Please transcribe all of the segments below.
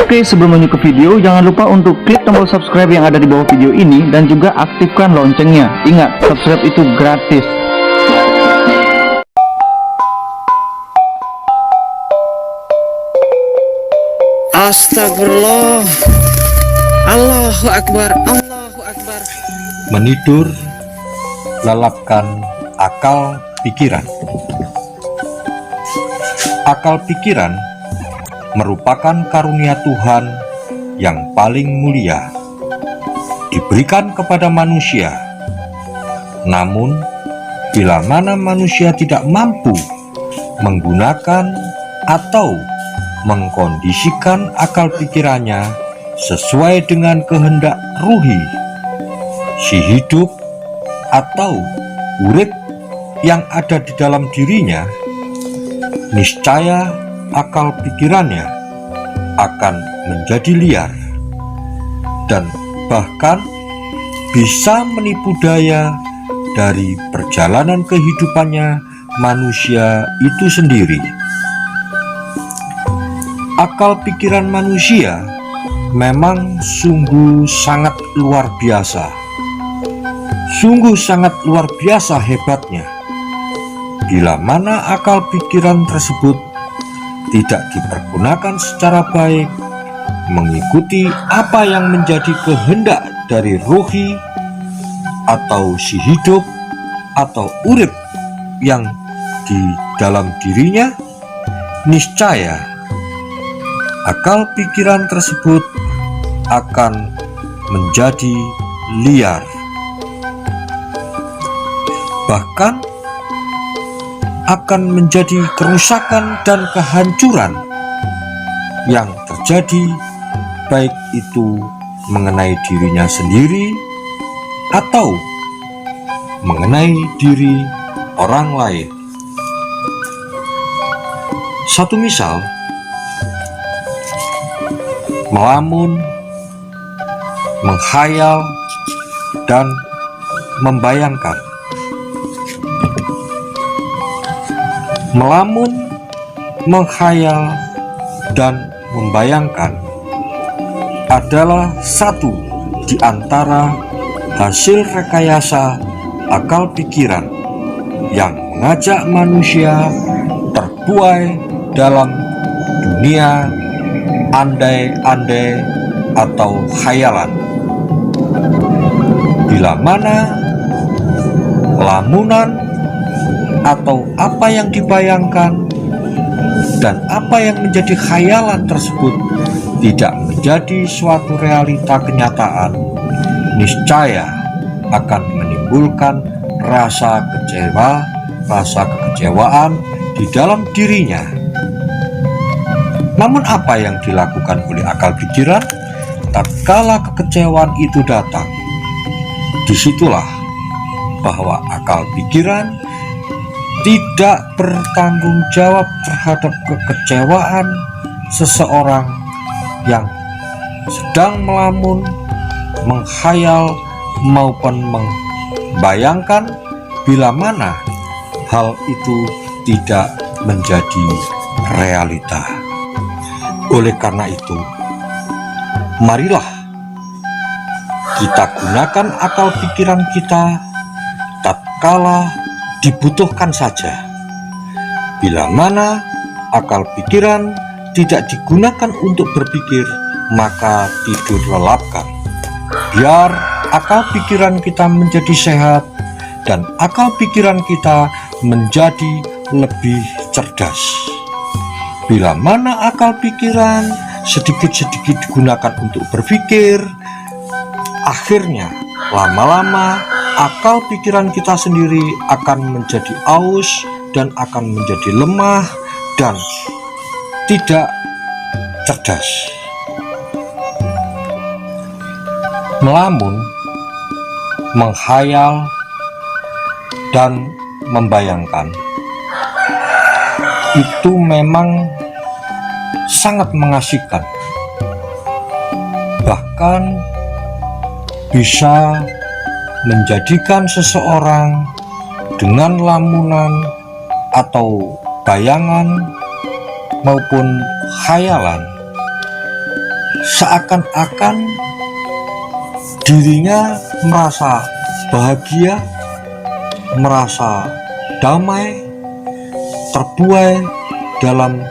Oke, sebelum lanjut ke video, jangan lupa untuk klik tombol subscribe yang ada di bawah video ini dan juga aktifkan loncengnya. Ingat, subscribe itu gratis. Astagfirullah. Allahu Akbar. Allahu Akbar. Menidur, lelapkan akal pikiran. Akal pikiran merupakan karunia Tuhan yang paling mulia, diberikan kepada manusia. Namun, bila mana manusia tidak mampu menggunakan atau mengkondisikan akal pikirannya sesuai dengan kehendak ruhi, si hidup atau urip yang ada di dalam dirinya, niscaya akal pikirannya akan menjadi liar dan bahkan bisa menipu daya dari perjalanan kehidupannya manusia itu sendiri. Akal pikiran manusia memang sungguh sangat luar biasa. Sungguh sangat luar biasa hebatnya. Bila mana akal pikiran tersebut tidak dipergunakan secara baik, mengikuti apa yang menjadi kehendak dari ruhi atau si hidup atau urip yang di dalam dirinya, niscaya akal pikiran tersebut akan menjadi liar, bahkan akan menjadi kerusakan dan kehancuran yang terjadi, baik itu mengenai dirinya sendiri atau mengenai diri orang lain. Satu misal, melamun, menghayal, dan membayangkan. Melamun, menghayal, dan membayangkan adalah satu di antara hasil rekayasa akal pikiran yang mengajak manusia terbuai dalam dunia andai-andai atau khayalan. Bila mana lamunan atau apa yang dibayangkan dan apa yang menjadi khayalan tersebut tidak menjadi suatu realita kenyataan, niscaya akan menimbulkan rasa kecewa, rasa kekecewaan di dalam dirinya. Namun apa yang dilakukan oleh akal pikiran tatkala kekecewaan itu datang? Disitulah bahwa akal pikiran tidak bertanggung jawab terhadap kekecewaan seseorang yang sedang melamun, menghayal maupun membayangkan, bila mana hal itu tidak menjadi realita. Oleh karena itu, marilah kita gunakan akal pikiran kita tatkala dibutuhkan saja. Bila mana akal pikiran tidak digunakan untuk berpikir, maka tidur lelapkan. Biar akal pikiran kita menjadi sehat dan akal pikiran kita menjadi lebih cerdas. Bila mana akal pikiran sedikit-sedikit digunakan untuk berpikir, akhirnya lama-lama akal pikiran kita sendiri akan menjadi aus dan akan menjadi lemah dan tidak cerdas. Melamun, menghayal, dan membayangkan itu memang sangat mengasihkan, bahkan bisa menjadikan seseorang dengan lamunan atau bayangan maupun khayalan seakan-akan dirinya merasa bahagia, merasa damai, terbuai dalam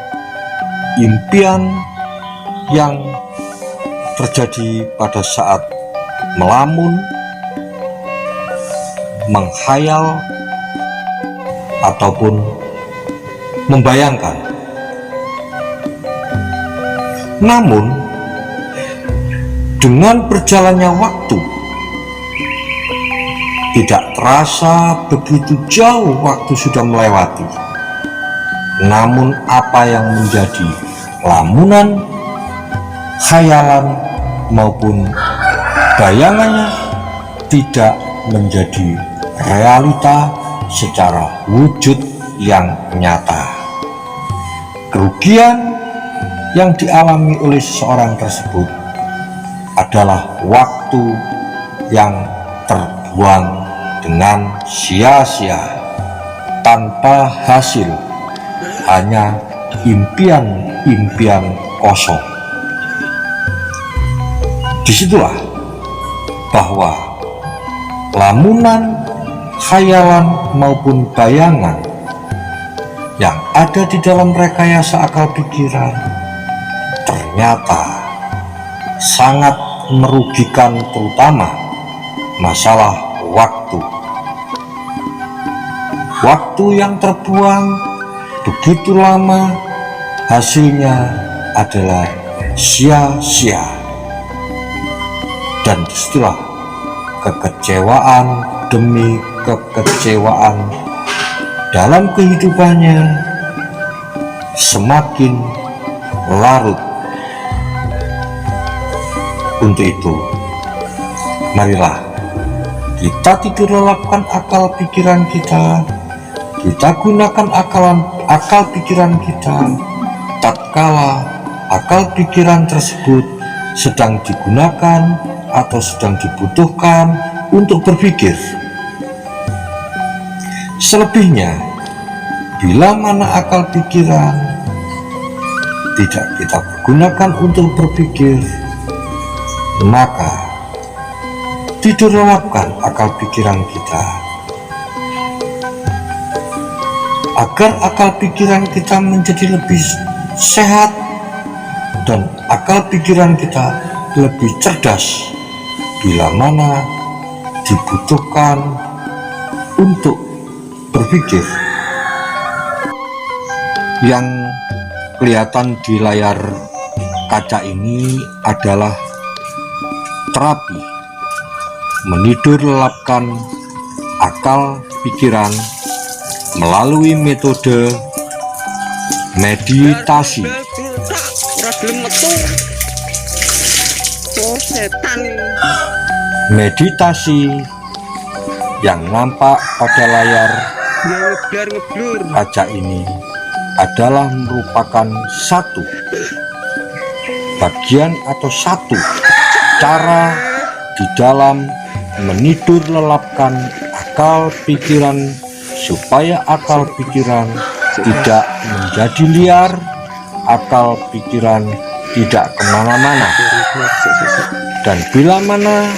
impian yang terjadi pada saat melamun, menghayal, ataupun membayangkan. Namun, dengan berjalannya waktu, tidak terasa begitu jauh waktu sudah melewati. Namun apa yang menjadi lamunan, khayalan maupun bayangannya tidak menjadi realita secara wujud yang nyata. Kerugian yang dialami oleh seseorang tersebut adalah waktu yang terbuang dengan sia-sia, tanpa hasil, hanya impian-impian kosong. Disitulah bahwa lamunan, khayalan maupun bayangan yang ada di dalam rekayasa akal pikiran ternyata sangat merugikan, terutama masalah waktu. Waktu yang terbuang begitu lama, hasilnya adalah sia-sia. Dan disitulah kekecewaan demi kekecewaan dalam kehidupannya semakin larut. Untuk itu, marilah kita tidur lelapkan akal pikiran kita. Kita gunakan akal pikiran kita tatkala akal pikiran tersebut sedang digunakan atau sedang dibutuhkan untuk berpikir. Selebihnya, bila mana akal pikiran tidak kita gunakan untuk berpikir, maka tidur lelapkan akal pikiran kita, agar akal pikiran kita menjadi lebih sehat dan akal pikiran kita lebih cerdas bila mana dibutuhkan untuk berpikir. Yang kelihatan di layar kaca ini adalah terapi menidur lelapkan akal pikiran melalui metode meditasi. Meditasi yang nampak pada layar kaca ini adalah merupakan satu bagian atau satu cara di dalam menidur lelapkan akal pikiran supaya akal pikiran tidak menjadi liar, akal pikiran tidak kemana-mana. Dan bila mana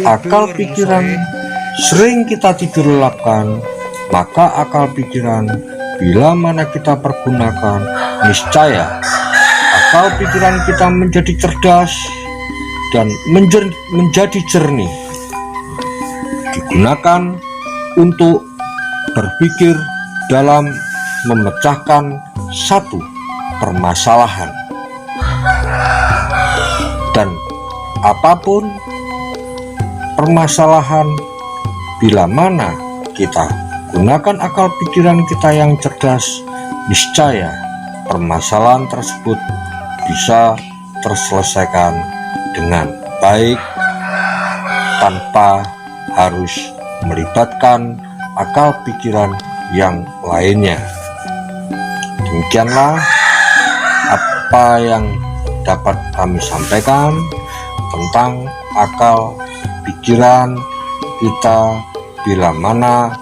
akal pikiran sering kita tidur lelapkan, maka akal pikiran bila mana kita pergunakan, niscaya akal pikiran kita menjadi cerdas dan menjadi jernih, digunakan untuk berpikir dalam memecahkan satu permasalahan. Dan apapun permasalahan, bila mana kita gunakan akal pikiran kita yang cerdas, niscaya permasalahan tersebut bisa terselesaikan dengan baik tanpa harus melibatkan akal pikiran yang lainnya. Demikianlah apa yang dapat kami sampaikan tentang akal pikiran kita bila mana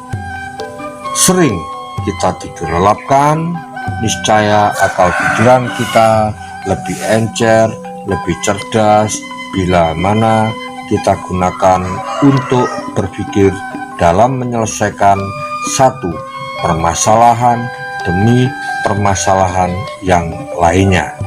sering kita tidur lelapkan, niscaya akal pikiran kita lebih encer, lebih cerdas bila mana kita gunakan untuk berpikir dalam menyelesaikan satu permasalahan demi permasalahan yang lainnya.